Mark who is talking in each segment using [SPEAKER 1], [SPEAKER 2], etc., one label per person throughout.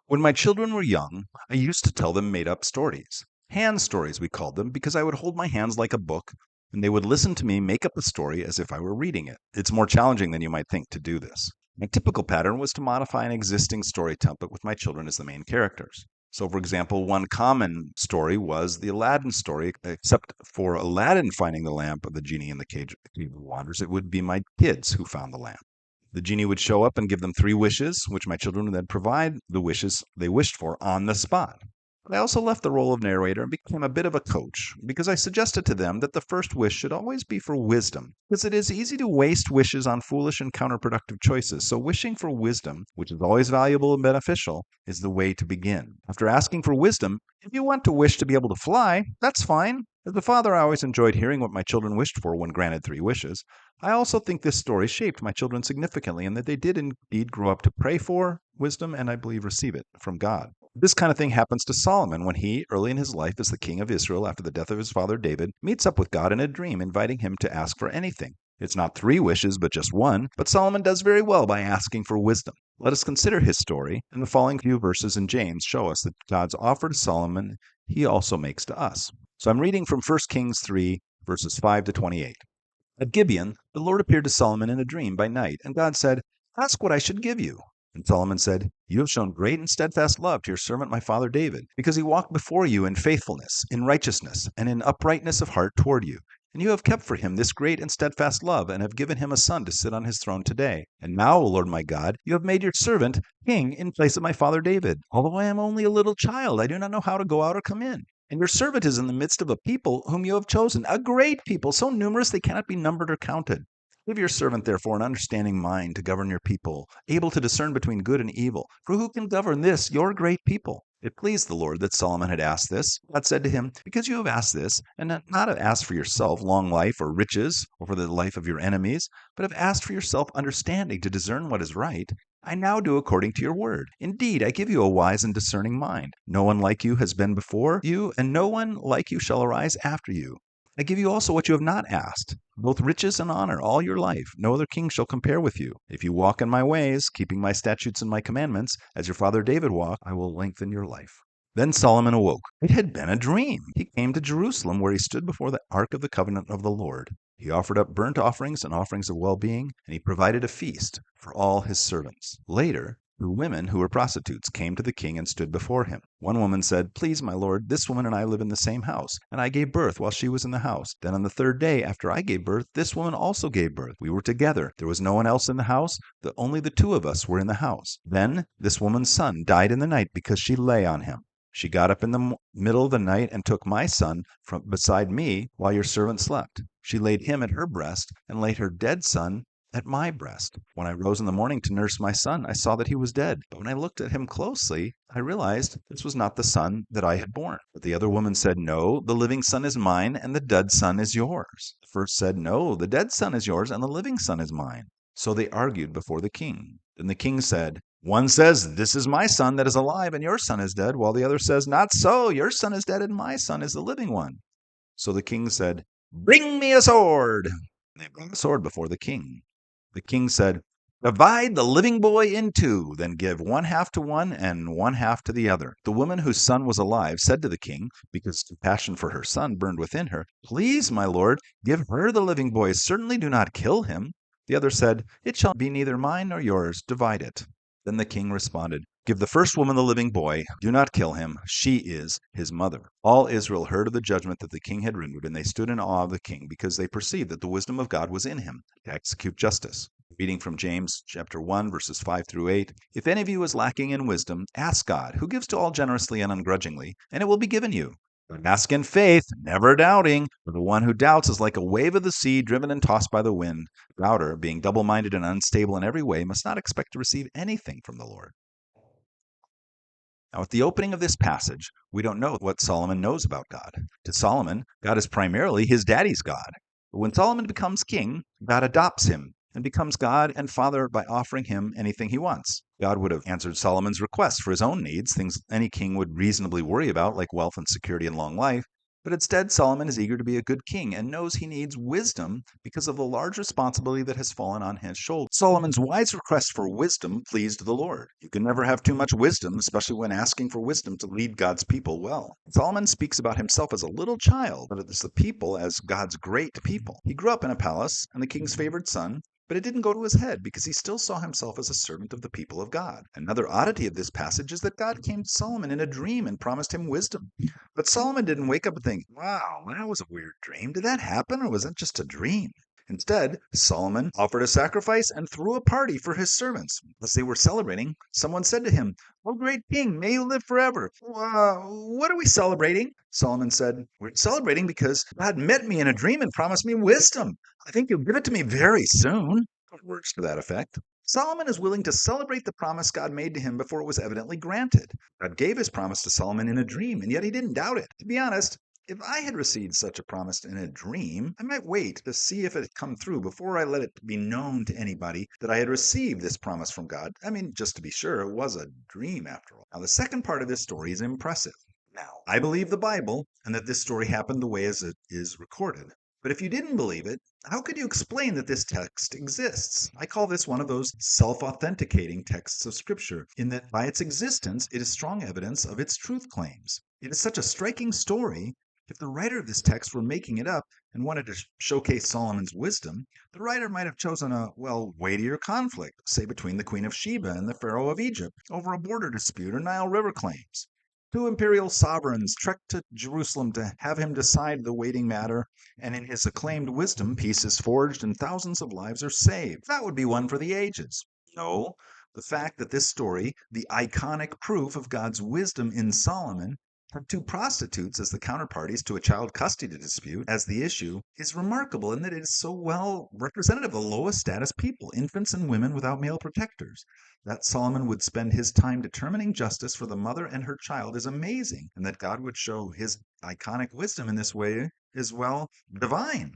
[SPEAKER 1] When my children were young, I used to tell them made up stories. Hand stories, we called them, because I would hold my hands like a book, and they would listen to me make up a story as if I were reading it. It's more challenging than you might think to do this. My typical pattern was to modify an existing story template with my children as the main characters. So, for example, one common story was the Aladdin story, except for Aladdin finding the lamp of the genie in the cave of wonders, it would be my kids who found the lamp. The genie would show up and give them three wishes, which my children would then provide the wishes they wished for on the spot. But I also left the role of narrator and became a bit of a coach because I suggested to them that the first wish should always be for wisdom, because it is easy to waste wishes on foolish and counterproductive choices. So, wishing for wisdom, which is always valuable and beneficial, is the way to begin. After asking for wisdom, if you want to wish to be able to fly, that's fine. As a father, I always enjoyed hearing what my children wished for when granted three wishes. I also think this story shaped my children significantly and that they did indeed grow up to pray for wisdom and I believe receive it from God. This kind of thing happens to Solomon when he, early in his life as the king of Israel after the death of his father David, meets up with God in a dream, inviting him to ask for anything. It's not three wishes, but just one, but Solomon does very well by asking for wisdom. Let us consider his story, and the following few verses in James show us that God's offer to Solomon, he also makes to us. So I'm reading from 1 Kings 3, verses 5 to 28. At Gibeon, the Lord appeared to Solomon in a dream by night, and God said, "Ask what I should give you." And Solomon said, "You have shown great and steadfast love to your servant my father David, because he walked before you in faithfulness, in righteousness, and in uprightness of heart toward you. And you have kept for him this great and steadfast love, and have given him a son to sit on his throne today. And now, O Lord my God, you have made your servant king in place of my father David. Although I am only a little child, I do not know how to go out or come in. And your servant is in the midst of a people whom you have chosen, a great people, so numerous they cannot be numbered or counted. Give your servant, therefore, an understanding mind to govern your people, able to discern between good and evil. For who can govern this, your great people?" It pleased the Lord that Solomon had asked this. God said to him, "Because you have asked this, and not have asked for yourself long life or riches, or for the life of your enemies, but have asked for yourself understanding to discern what is right, I now do according to your word. Indeed, I give you a wise and discerning mind. No one like you has been before you, and no one like you shall arise after you. I give you also what you have not asked, both riches and honor all your life. No other king shall compare with you. If you walk in my ways, keeping my statutes and my commandments, as your father David walked, I will lengthen your life." Then Solomon awoke. It had been a dream. He came to Jerusalem, where he stood before the ark of the covenant of the Lord. He offered up burnt offerings and offerings of well-being, and he provided a feast for all his servants. Later, two women who were prostitutes came to the king and stood before him. One woman said, "Please, my lord, this woman and I live in the same house, and I gave birth while she was in the house. Then on the third day after I gave birth, this woman also gave birth. We were together. There was no one else in the house. Only the two of us were in the house. Then this woman's son died in the night because she lay on him. She got up in the middle of the night and took my son from beside me while your servant slept. She laid him at her breast and laid her dead son at my breast. When I rose in the morning to nurse my son, I saw that he was dead. But when I looked at him closely, I realized this was not the son that I had born." But the other woman said, "No, the living son is mine, and the dead son is yours." The first said, "No, the dead son is yours, and the living son is mine." So they argued before the king. Then the king said, "One says, 'This is my son that is alive, and your son is dead,' while the other says, 'Not so, your son is dead, and my son is the living one.'" So the king said, "Bring me a sword." And they brought a sword before the king. The king said, "Divide the living boy in two, then give one half to one and one half to the other." The woman whose son was alive said to the king, because compassion for her son burned within her, "Please, my lord, give her the living boy. Certainly do not kill him." The other said, "It shall be neither mine nor yours. Divide it." Then the king responded, "Give the first woman the living boy. Do not kill him. She is his mother." All Israel heard of the judgment that the king had rendered, and they stood in awe of the king because they perceived that the wisdom of God was in him to execute justice. Reading from James chapter 1, verses 5 through 8. "If any of you is lacking in wisdom, ask God, who gives to all generously and ungrudgingly, and it will be given you. But ask in faith, never doubting, for the one who doubts is like a wave of the sea driven and tossed by the wind. The doubter, being double-minded and unstable in every way, must not expect to receive anything from the Lord." Now, at the opening of this passage, we don't know what Solomon knows about God. To Solomon, God is primarily his daddy's God. But when Solomon becomes king, God adopts him and becomes God and Father by offering him anything he wants. God would have answered Solomon's request for his own needs, things any king would reasonably worry about, like wealth and security and long life. But instead, Solomon is eager to be a good king and knows he needs wisdom because of the large responsibility that has fallen on his shoulders. Solomon's wise request for wisdom pleased the Lord. You can never have too much wisdom, especially when asking for wisdom to lead God's people well. Solomon speaks about himself as a little child, but it's the people as God's great people. He grew up in a palace and the king's favored son, but it didn't go to his head because he still saw himself as a servant of the people of God. Another oddity of this passage is that God came to Solomon in a dream and promised him wisdom. But Solomon didn't wake up and think, wow, that was a weird dream. Did that happen or was that just a dream? Instead, Solomon offered a sacrifice and threw a party for his servants. As they were celebrating, someone said to him, "O great king, may you live forever." What are we celebrating? Solomon said, "We're celebrating because God met me in a dream and promised me wisdom. I think you'll give it to me very soon." Or words to that effect. Solomon is willing to celebrate the promise God made to him before it was evidently granted. God gave his promise to Solomon in a dream, and yet he didn't doubt it. To be honest, if I had received such a promise in a dream, I might wait to see if it had come through before I let it be known to anybody that I had received this promise from God. I mean, just to be sure, it was a dream after all. Now, the second part of this story is impressive. Now, I believe the Bible and that this story happened the way as it is recorded. But if you didn't believe it, how could you explain that this text exists? I call this one of those self-authenticating texts of Scripture, in that by its existence, it is strong evidence of its truth claims. It is such a striking story. If the writer of this text were making it up and wanted to showcase Solomon's wisdom, the writer might have chosen a, weightier conflict, say between the Queen of Sheba and the Pharaoh of Egypt, over a border dispute or Nile River claims. Two imperial sovereigns trekked to Jerusalem to have him decide the weighting matter, and in his acclaimed wisdom, peace is forged and thousands of lives are saved. That would be one for the ages. No, the fact that this story, the iconic proof of God's wisdom in Solomon, had two prostitutes as the counterparties to a child custody dispute as the issue, is remarkable in that it is so well representative of the lowest status people, infants and women without male protectors. That Solomon would spend his time determining justice for the mother and her child is amazing, and that God would show his iconic wisdom in this way is, divine.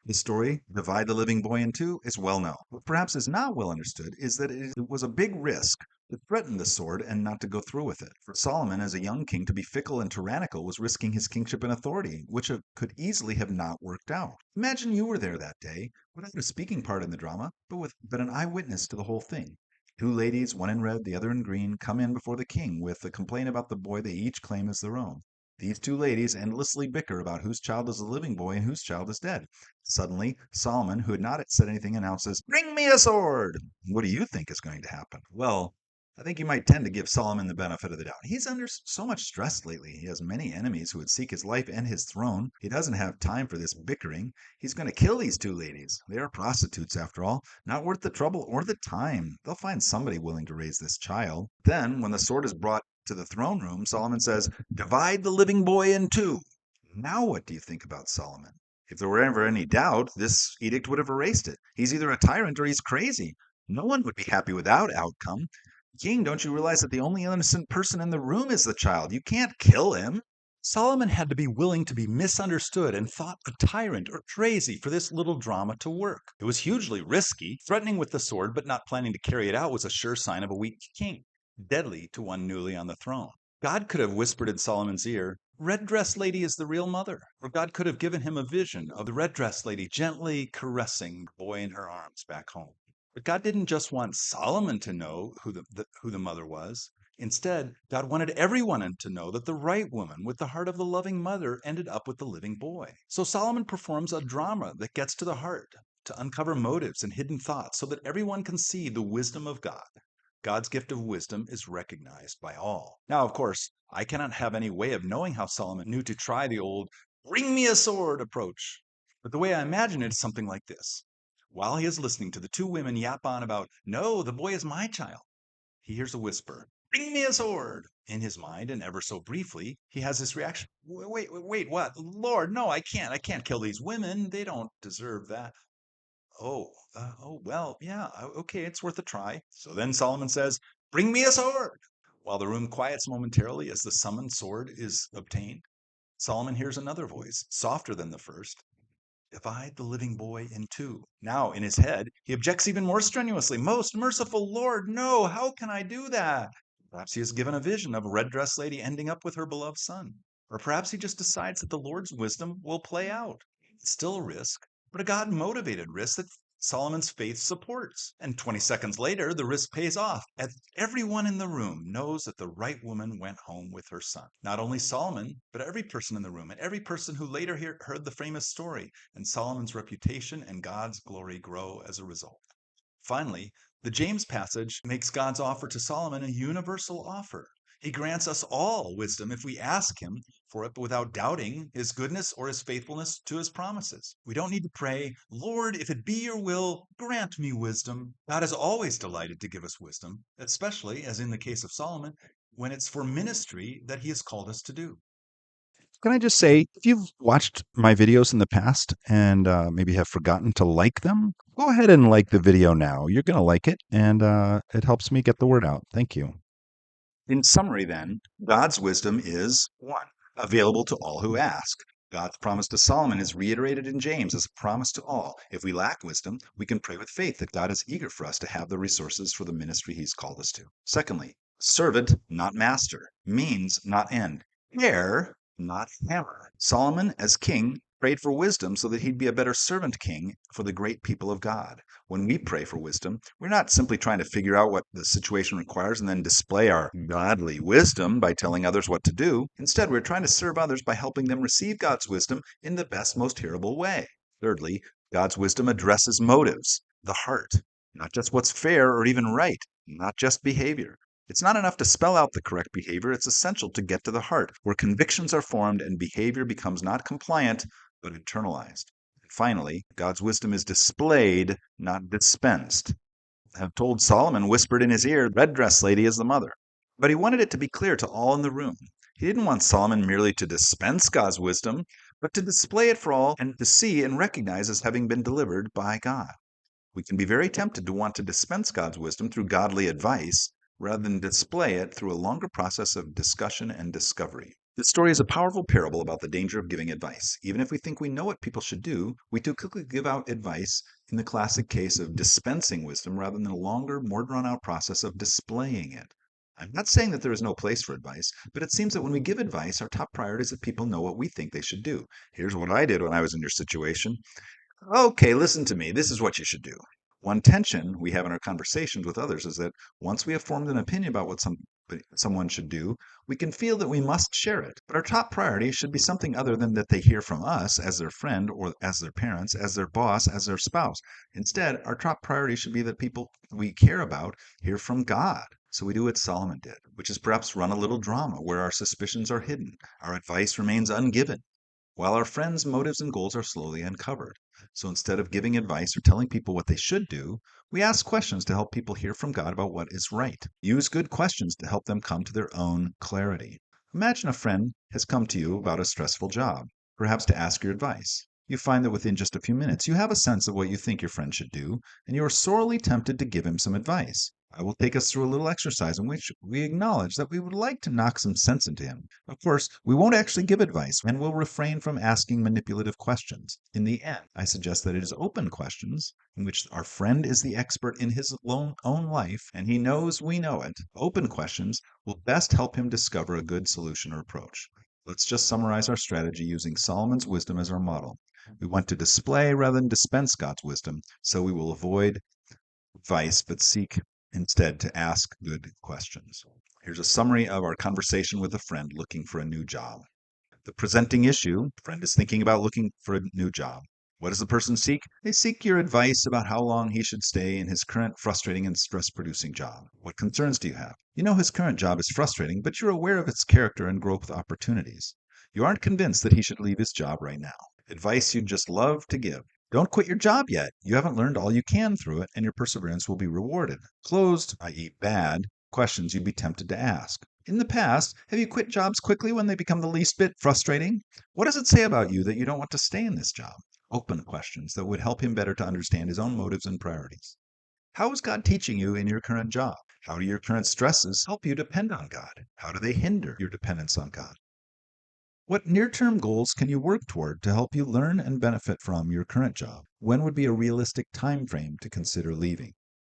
[SPEAKER 1] The story, Divide the Living Boy in Two, is well known. What perhaps is not well understood is that it was a big risk to threaten the sword and not to go through with it. For Solomon, as a young king, to be fickle and tyrannical was risking his kingship and authority, which could easily have not worked out. Imagine you were there that day, without a speaking part in the drama, but an eyewitness to the whole thing. Two ladies, one in red, the other in green, come in before the king with a complaint about the boy they each claim as their own. These two ladies endlessly bicker about whose child is the living boy and whose child is dead. Suddenly, Solomon, who had not said anything, announces, "Bring me a sword!" What do you think is going to happen? Well, I think you might tend to give Solomon the benefit of the doubt. He's under so much stress lately. He has many enemies who would seek his life and his throne. He doesn't have time for this bickering. He's going to kill these two ladies. They are prostitutes, after all. Not worth the trouble or the time. They'll find somebody willing to raise this child. Then, when the sword is brought to the throne room, Solomon says, "Divide the living boy in two." Now what do you think about Solomon? If there were ever any doubt, this edict would have erased it. He's either a tyrant or he's crazy. No one would be happy with that outcome. King, don't you realize that the only innocent person in the room is the child? You can't kill him. Solomon had to be willing to be misunderstood and thought a tyrant or crazy for this little drama to work. It was hugely risky. Threatening with the sword but not planning to carry it out was a sure sign of a weak king, deadly to one newly on the throne. God could have whispered in Solomon's ear, "Red dress lady is the real mother." Or God could have given him a vision of the red dress lady gently caressing the boy in her arms back home. But God didn't just want Solomon to know who the mother was. Instead, God wanted everyone to know that the right woman with the heart of the loving mother ended up with the living boy. So Solomon performs a drama that gets to the heart, to uncover motives and hidden thoughts so that everyone can see the wisdom of God. God's gift of wisdom is recognized by all. Now, of course, I cannot have any way of knowing how Solomon knew to try the old "bring me a sword" approach. But the way I imagine it is something like this. While he is listening to the two women yap on about, "No, the boy is my child," he hears a whisper, "Bring me a sword." In his mind, and ever so briefly, he has this reaction. Wait, what? Lord, no, I can't kill these women. They don't deserve that. Well, yeah, okay, it's worth a try. So then Solomon says, "Bring me a sword." While the room quiets momentarily as the summoned sword is obtained, Solomon hears another voice, softer than the first. "Divide the living boy in two." Now, in his head, he objects even more strenuously. "Most merciful Lord, no, how can I do that?" Perhaps he is given a vision of a red dress lady ending up with her beloved son. Or perhaps he just decides that the Lord's wisdom will play out. It's still a risk, but a God motivated risk that Solomon's faith supports. And 20 seconds later, the risk pays off, as everyone in the room knows that the right woman went home with her son. Not only Solomon, but every person in the room, and every person who later heard the famous story, and Solomon's reputation and God's glory grow as a result. Finally, the James passage makes God's offer to Solomon a universal offer. He grants us all wisdom if we ask him for it, but without doubting his goodness or his faithfulness to his promises. We don't need to pray, Lord, if it be your will, grant me wisdom. God is always delighted to give us wisdom, especially, as in the case of Solomon, when it's for ministry that he has called us to do. Can I just say, if you've watched my videos in the past and maybe have forgotten to like them, go ahead and like the video now. You're going to like it, and it helps me get the word out. Thank you. In summary, then, God's wisdom is one, available to all who ask. God's promise to Solomon is reiterated in James as a promise to all. If we lack wisdom, we can pray with faith that God is eager for us to have the resources for the ministry he's called us to. Secondly, servant, not master, means, not end, heir, not hammer. Solomon, as king, prayed for wisdom so that he'd be a better servant king for the great people of God. When we pray for wisdom, we're not simply trying to figure out what the situation requires and then display our godly wisdom by telling others what to do. Instead, we're trying to serve others by helping them receive God's wisdom in the best, most hearable way. Thirdly, God's wisdom addresses motives, the heart, not just what's fair or even right, not just behavior. It's not enough to spell out the correct behavior. It's essential to get to the heart, where convictions are formed and behavior becomes not compliant, but internalized. Finally, God's wisdom is displayed, not dispensed. I have told Solomon whispered in his ear, red dress lady is the mother. But he wanted it to be clear to all in the room. He didn't want Solomon merely to dispense God's wisdom, but to display it for all and to see and recognize as having been delivered by God. We can be very tempted to want to dispense God's wisdom through godly advice rather than display it through a longer process of discussion and discovery. This story is a powerful parable about the danger of giving advice. Even if we think we know what people should do, we too quickly give out advice in the classic case of dispensing wisdom rather than a longer, more drawn out process of displaying it. I'm not saying that there is no place for advice, but it seems that when we give advice, our top priority is that people know what we think they should do. Here's what I did when I was in your situation. Okay, listen to me. This is what you should do. One tension we have in our conversations with others is that once we have formed an opinion about what someone should do, we can feel that we must share it. But our top priority should be something other than that they hear from us as their friend or as their parents, as their boss, as their spouse. Instead, our top priority should be that people we care about hear from God. So we do what Solomon did, which is perhaps run a little drama where our suspicions are hidden, our advice remains ungiven, while our friends' motives and goals are slowly uncovered. So instead of giving advice or telling people what they should do, we ask questions to help people hear from God about what is right. Use good questions to help them come to their own clarity. Imagine a friend has come to you about a stressful job, perhaps to ask your advice. You find that within just a few minutes, you have a sense of what you think your friend should do, and you are sorely tempted to give him some advice. I will take us through a little exercise in which we acknowledge that we would like to knock some sense into him. Of course, we won't actually give advice and will refrain from asking manipulative questions. In the end, I suggest that it is open questions in which our friend is the expert in his own life and he knows we know it. Open questions will best help him discover a good solution or approach. Let's just summarize our strategy using Solomon's wisdom as our model. We want to display rather than dispense God's wisdom, so we will avoid advice but seek instead to ask good questions. Here's a summary of our conversation with a friend looking for a new job. The presenting issue, the friend is thinking about looking for a new job. What does the person seek? They seek your advice about how long he should stay in his current frustrating and stress-producing job. What concerns do you have? You know his current job is frustrating, but you're aware of its character and growth opportunities. You aren't convinced that he should leave his job right now. Advice you'd just love to give. Don't quit your job yet. You haven't learned all you can through it, and your perseverance will be rewarded. Closed, i.e., bad, questions you'd be tempted to ask. In the past, have you quit jobs quickly when they become the least bit frustrating? What does it say about you that you don't want to stay in this job? Open questions that would help him better to understand his own motives and priorities. How is God teaching you in your current job? How do your current stresses help you depend on God? How do they hinder your dependence on God? What near-term goals can you work toward to help you learn and benefit from your current job? When would be a realistic time frame to consider leaving?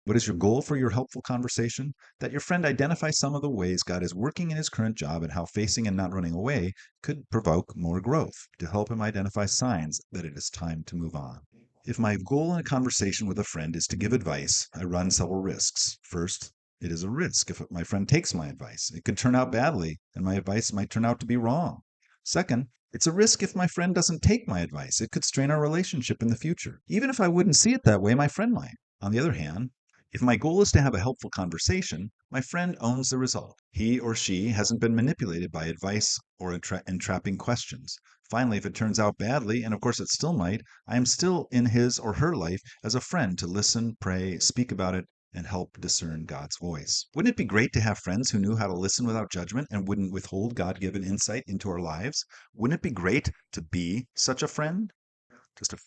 [SPEAKER 1] What is your goal for your helpful conversation? That your friend identify some of the ways God is working in his current job and how facing and not running away could provoke more growth to help him identify signs that it is time to move on. If my goal in a conversation with a friend is to give advice, I run several risks. First, it is a risk if my friend takes my advice. It could turn out badly, and my advice might turn out to be wrong. Second, it's a risk if my friend doesn't take my advice. It could strain our relationship in the future. Even if I wouldn't see it that way, my friend might. On the other hand, if my goal is to have a helpful conversation, my friend owns the result. He or she hasn't been manipulated by advice or entrapping questions. Finally, if it turns out badly, and of course it still might, I am still in his or her life as a friend to listen, pray, speak about it, and help discern God's voice. Wouldn't it be great to have friends who knew how to listen without judgment and wouldn't withhold God-given insight into our lives? Wouldn't it be great to be such a friend?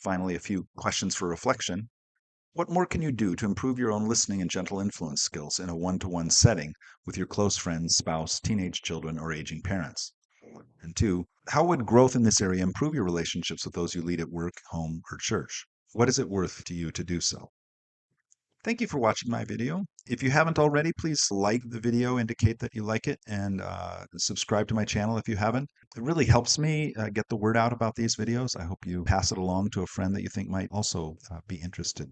[SPEAKER 1] Finally, a few questions for reflection. What more can you do to improve your own listening and gentle influence skills in a one-to-one setting with your close friends, spouse, teenage children, or aging parents? And two, how would growth in this area improve your relationships with those you lead at work, home, or church? What is it worth to you to do so? Thank you for watching my video. If you haven't already, please like the video, indicate that you like it, and subscribe to my channel if you haven't. It really helps me get the word out about these videos. I hope you pass it along to a friend that you think might also be interested.